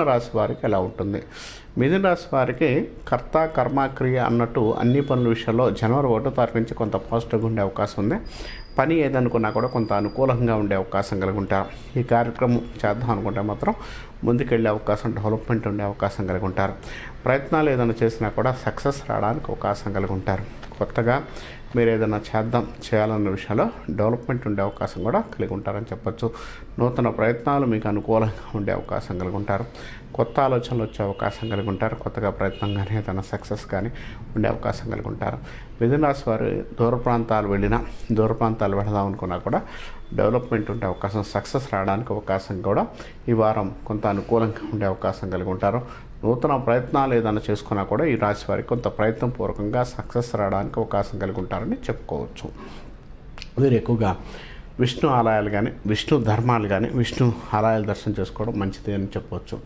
రాశి వారికి ఎలా ఉంటుంది? మిథున రాశి వారికి కర్త కర్మ క్రియ అన్నట్టు అన్ని పనుల విషయాల్లో జనవరి 1వ తారీఖు నుంచి కొంత పాజిటివ్గా ఉండే అవకాశం ఉంది. పని ఏదనుకున్నా కూడా కొంత అనుకూలంగా ఉండే అవకాశం కలిగి ఉంటారు. ఈ కార్యక్రమం చేద్దాం అనుకుంటే మాత్రం ముందుకెళ్ళే అవకాశం, డెవలప్మెంట్ ఉండే అవకాశం కలిగి ఉంటారు. ప్రయత్నాలు ఏదైనా చేసినా కూడా సక్సెస్ రావడానికి అవకాశం కలిగి ఉంటారు. కొత్తగా మీరు ఏదైనా చేయాలన్న విషయంలో డెవలప్మెంట్ ఉండే అవకాశం కూడా కలిగి ఉంటారని చెప్పచ్చు. నూతన ప్రయత్నాలు మీకు అనుకూలంగా ఉండే అవకాశం కలిగి ఉంటారు. కొత్త ఆలోచనలు వచ్చే అవకాశం కలిగి ఉంటారు. కొత్తగా ప్రయత్నం కానీ ఏదైనా సక్సెస్ కానీ ఉండే అవకాశం కలిగి ఉంటారు. మిథున రాశి వారు దూర ప్రాంతాలు వెళదాం అనుకున్నా కూడా డెవలప్మెంట్ ఉండే అవకాశం, సక్సెస్ రావడానికి అవకాశం కూడా ఈ వారం కొంత అనుకూలంగా ఉండే అవకాశం కలిగి ఉంటారు. నూతన ప్రయత్నాలు ఏదైనా చేసుకున్నా కూడా ఈ రాశి వారికి కొంత ప్రయత్నపూర్వకంగా సక్సెస్ రావడానికి అవకాశం కలిగి ఉంటారని చెప్పుకోవచ్చు. వీరు ఎక్కువగా విష్ణు ఆలయాలు కానీ, విష్ణు ధర్మాలు కానీ, విష్ణు ఆలయాలు దర్శనం చేసుకోవడం మంచిది అని చెప్పవచ్చు.